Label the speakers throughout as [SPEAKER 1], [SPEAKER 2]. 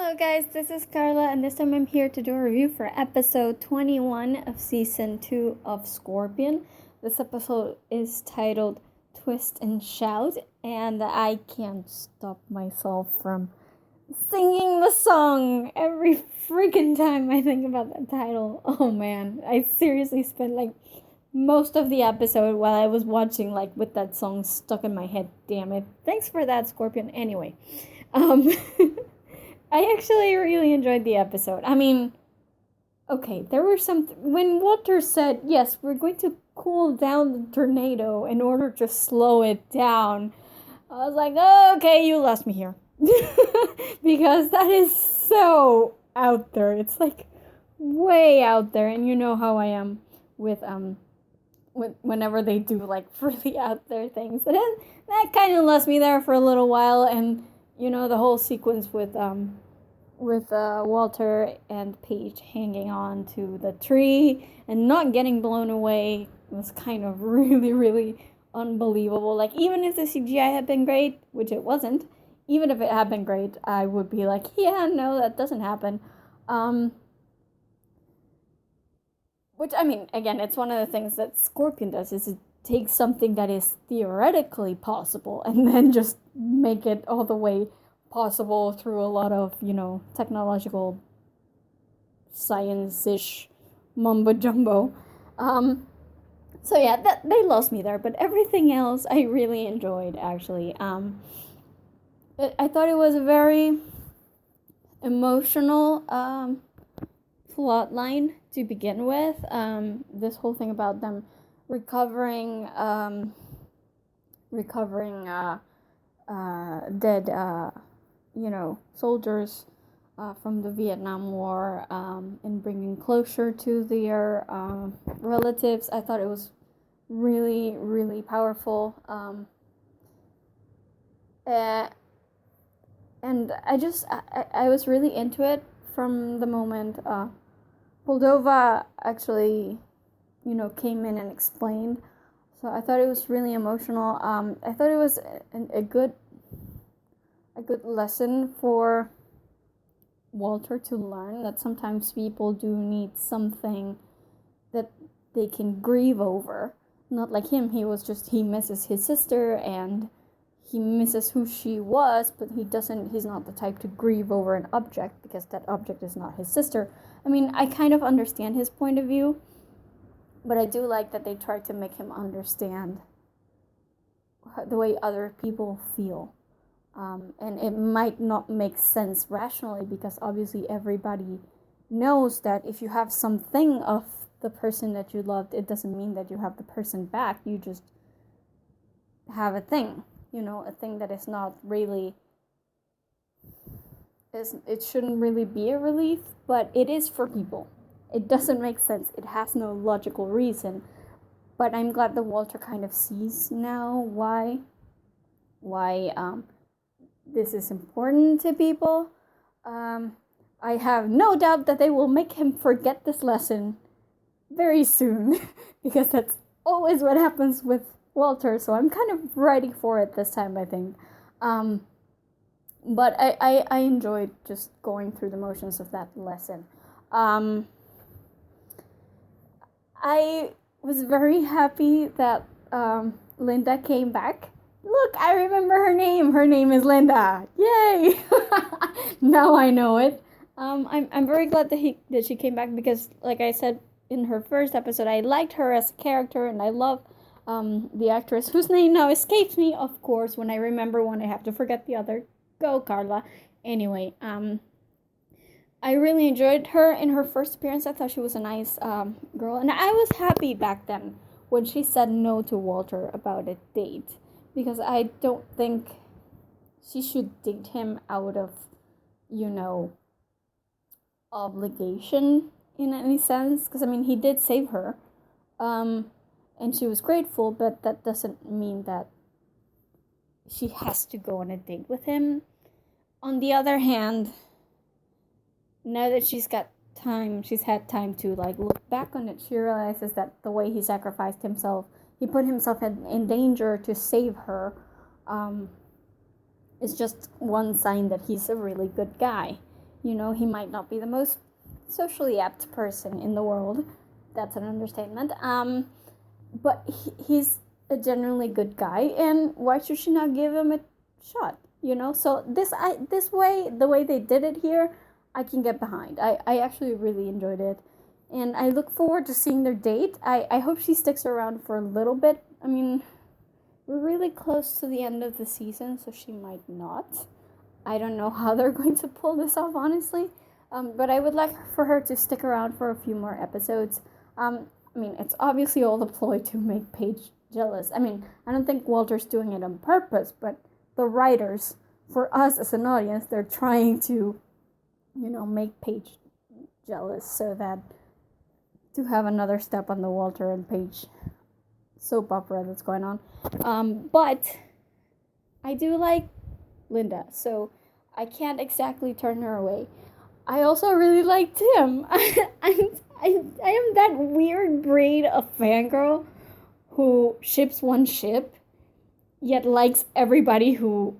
[SPEAKER 1] Hello guys, this is Carla, and this time I'm here to do a review for episode 21 of season 2 of Scorpion. This episode is titled Twist and Shout, and I can't stop myself from singing the song every freaking time I think about that title. Oh man, I seriously spent most of the episode while I was watching with that song stuck in my head. Damn it. Thanks for that, Scorpion. Anyway, I actually really enjoyed the episode. I mean, okay, there were when Walter said, yes, we're going to cool down the tornado in order to slow it down, I was like, oh, okay, you lost me here. Because that is so out there. It's way out there, and you know how I am with whenever they do really out there things. That kind of lost me there for a little while, and you know, the whole sequence with Walter and Paige hanging on to the tree and not getting blown away was kind of really, really unbelievable. Even if the CGI had been great, which it wasn't, even if it had been great, I would be like, yeah, no, that doesn't happen. Which, I mean, again, it's one of the things that Scorpion does, is it takes something that is theoretically possible and then just make it all the way possible through a lot of, technological science-ish mumbo-jumbo. So yeah, they lost me there, but everything else I really enjoyed, actually. I thought it was a very emotional plot line to begin with. This whole thing about them recovering dead soldiers from the Vietnam War, and bringing closure to their relatives. I thought it was really, really powerful. And I was really into it from the moment Moldova actually, came in and explained. So I thought it was really emotional. I thought it was a good lesson for Walter to learn, that sometimes people do need something that they can grieve over. Not like him, he misses his sister and he misses who she was, but he's not the type to grieve over an object because that object is not his sister. I mean, I kind of understand his point of view, but I do like that they try to make him understand the way other people feel. And it might not make sense rationally, because obviously everybody knows that if you have something of the person that you loved, it doesn't mean that you have the person back. You just have a thing, a thing that is not really, it shouldn't really be a relief, but it is for people. It doesn't make sense. It has no logical reason. But I'm glad that Walter kind of sees now why this is important to people. I have no doubt that they will make him forget this lesson very soon, because that's always what happens with Walter, so I'm kind of ready for it this time, I think. But I enjoyed just going through the motions of that lesson. I was very happy that Linda came back. Look, I remember her name. Her name is Linda. Yay! Now I know it. I'm very glad that she came back, because, like I said in her first episode, I liked her as a character, and I love the actress whose name now escapes me. Of course, when I remember one, I have to forget the other. Go, Carla. Anyway, I really enjoyed her in her first appearance. I thought she was a nice girl, and I was happy back then when she said no to Walter about a date, because I don't think she should date him out of, obligation in any sense. Because, I mean, he did save her, and she was grateful, but that doesn't mean that she has to go on a date with him. On the other hand, now that she's had time to look back on it, she realizes that the way he sacrificed himself, he put himself in danger to save her, is just one sign that he's a really good guy. You know, he might not be the most socially apt person in the world. That's an understatement. But he's a genuinely good guy, and why should she not give him a shot? You know, so this way, the way they did it here, I can get behind. I actually really enjoyed it, and I look forward to seeing their date. I hope she sticks around for a little bit. I mean, we're really close to the end of the season, so she might not. I don't know how they're going to pull this off, honestly. But I would like for her to stick around for a few more episodes. I mean, it's obviously all the ploy to make Paige jealous. I mean, I don't think Walter's doing it on purpose, but the writers, for us as an audience, they're trying to, you know, make Paige jealous so that to have another step on the Walter and Paige soap opera that's going on. But I do like Linda, so I can't exactly turn her away. I also really like Tim. I am that weird breed of fangirl who ships one ship, yet likes everybody who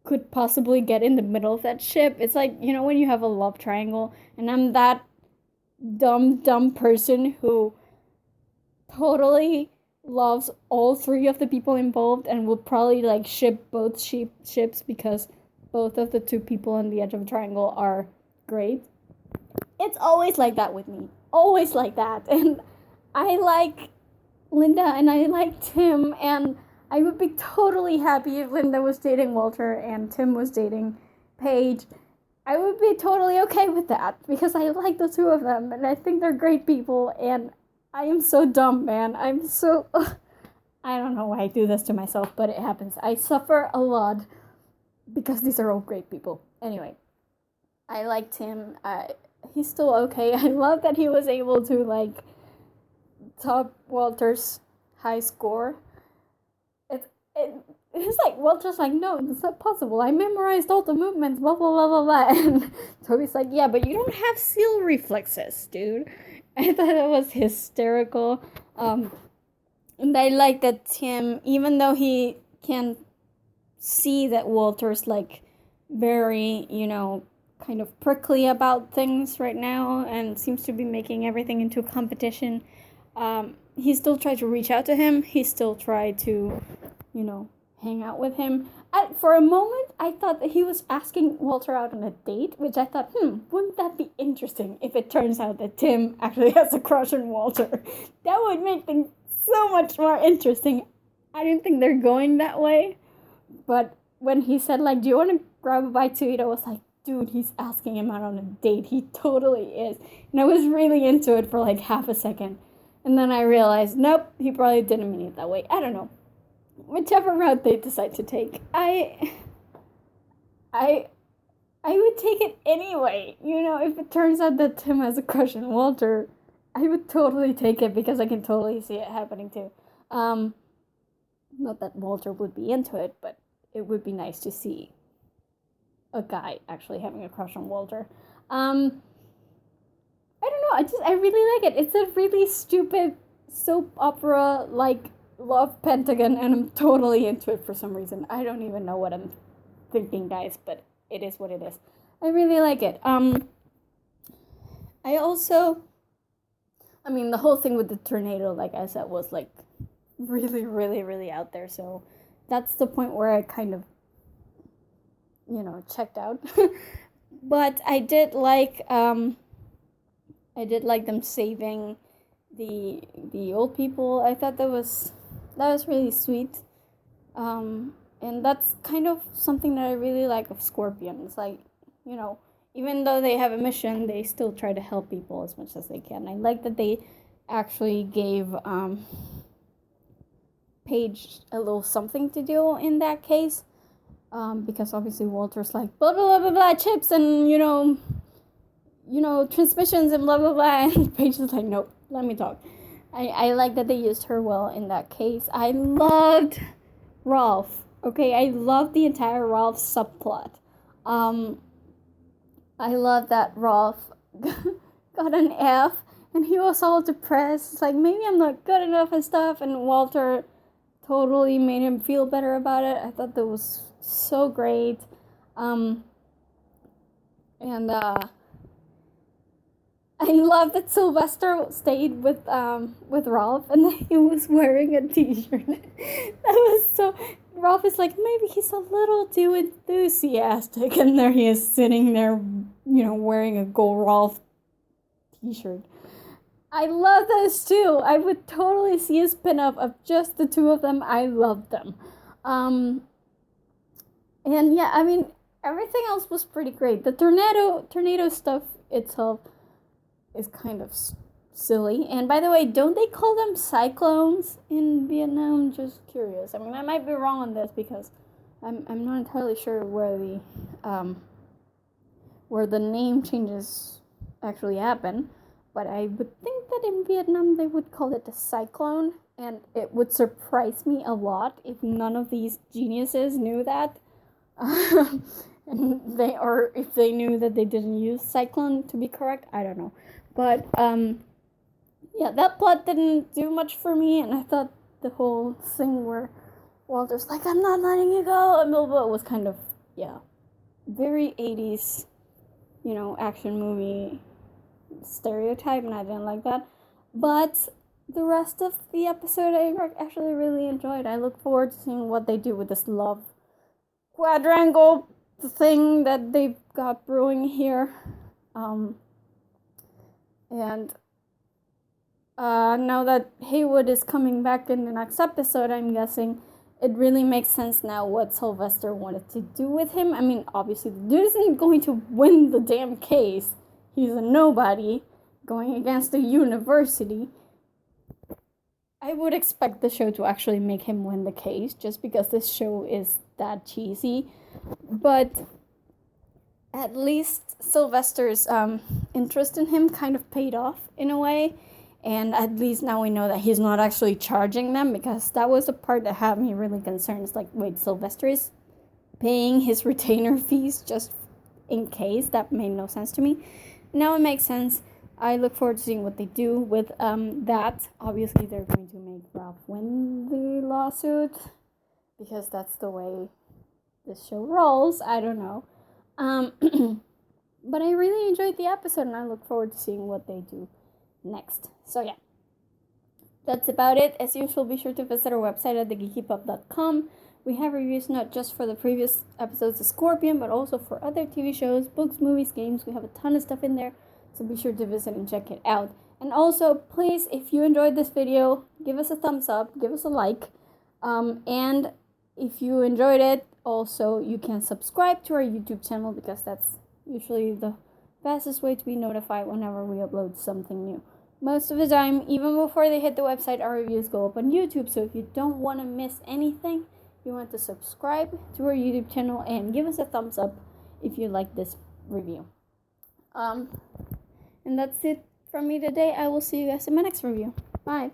[SPEAKER 1] could possibly get in the middle of that ship. It's like, you know, when you have a love triangle, and I'm that dumb person who totally loves all three of the people involved and will probably like ship both ships because both of the two people on the edge of a triangle are great. It's always like that with me. Always like that. And I like Linda and I like Tim, and I would be totally happy if Linda was dating Walter and Tim was dating Paige. I would be totally okay with that because I like the two of them and I think they're great people, and I am so dumb, man. I'm so... I don't know why I do this to myself, but it happens. I suffer a lot because these are all great people. Anyway, I liked him. He's still okay. I love that he was able to, like, top Walter's high score. It's like, Walter's like, no, that's not possible. I memorized all the movements, blah, blah, blah, blah, blah. And Toby's like, yeah, but you don't have seal reflexes, dude. I thought that was hysterical. And I like that Tim, even though he can see that Walter's, like, very, you know, kind of prickly about things right now and seems to be making everything into a competition, he still tried to reach out to him. He still tried to, you know, hang out with him. For a moment, I thought that he was asking Walter out on a date, which I thought, wouldn't that be interesting if it turns out that Tim actually has a crush on Walter? That would make things so much more interesting. I didn't think they're going that way. But when he said, like, do you want to grab a bite to eat? I was like, dude, he's asking him out on a date. He totally is. And I was really into it for like half a second. And then I realized, nope, he probably didn't mean it that way. I don't know. Whichever route they decide to take, I would take it anyway. You know, if it turns out that Tim has a crush on Walter, I would totally take it because I can totally see it happening too. Not that Walter would be into it, but it would be nice to see a guy actually having a crush on Walter. I don't know, I really like it. It's a really stupid soap opera, like, love pentagon, and I'm totally into it for some reason. I don't even know what I'm thinking, guys, but it is what it is. I really like it. I mean, the whole thing with the tornado, like I said, was like really, really, really out there. So that's the point where I kind of, you know, checked out. But I did like them saving the old people. I thought that was really sweet. And that's kind of something that I really like of Scorpions. Like, you know, even though they have a mission, they still try to help people as much as they can. I like that they actually gave Paige a little something to do in that case. Because obviously Walter's like, blah, blah, blah, blah, chips and, you know, transmissions and blah, blah, blah. And Paige is like, nope, let me talk. I like that they used her well in that case. I loved Rolf. Okay, I loved the entire Rolf subplot. I love that Rolf got an F and he was all depressed. It's like, maybe I'm not good enough and stuff. And Walter totally made him feel better about it. I thought that was so great. And And I love that Sylvester stayed with Ralph, and that he was wearing a t-shirt. That was so. Ralph is like, maybe he's a little too enthusiastic, and there he is sitting there, wearing a Go Ralph t-shirt. I love those too. I would totally see a spin-off of just the two of them. I love them. And yeah, I mean, everything else was pretty great. The tornado stuff itself is kind of silly. And by the way, don't they call them cyclones in Vietnam? Just curious. I mean, I might be wrong on this because I'm not entirely sure where the name changes actually happen. But I would think that in Vietnam they would call it a cyclone, and it would surprise me a lot if none of these geniuses knew that. And if they knew that they didn't use cyclone to be correct, I don't know. But yeah, that plot didn't do much for me, and I thought the whole thing where Walter's like, "I'm not letting you go," and blah, blah, was kind of, very 80s, action movie stereotype, and I didn't like that. But the rest of the episode I actually really enjoyed. I look forward to seeing what they do with this love quadrangle thing that they've got brewing here. And now that Haywood is coming back in the next episode, I'm guessing it really makes sense now what Sylvester wanted to do with him. I mean, obviously the dude isn't going to win the damn case. He's a nobody going against the university. I would expect the show to actually make him win the case, just because this show is that cheesy. But at least Sylvester's interest in him kind of paid off in a way. And at least now we know that he's not actually charging them, because that was the part that had me really concerned. It's like, wait, Sylvester is paying his retainer fees just in case? That made no sense to me. Now it makes sense. I look forward to seeing what they do with that. Obviously, they're going to make Ralph win the lawsuit, because that's the way this show rolls. I don't know. But I really enjoyed the episode, and I look forward to seeing what they do next. So yeah, that's about it. As usual, be sure to visit our website at thegeekypub.com. We have reviews not just for the previous episodes of Scorpion, but also for other TV shows, books, movies, games. We have a ton of stuff in there, so be sure to visit and check it out. And also, please, if you enjoyed this video, give us a thumbs up, give us a like. And if you enjoyed it, also, you can subscribe to our YouTube channel, because that's usually the fastest way to be notified whenever we upload something new. Most of the time, even before they hit the website, our reviews go up on YouTube. So if you don't want to miss anything, you want to subscribe to our YouTube channel and give us a thumbs up if you like this review. And that's it from me today. I will see you guys in my next review. Bye.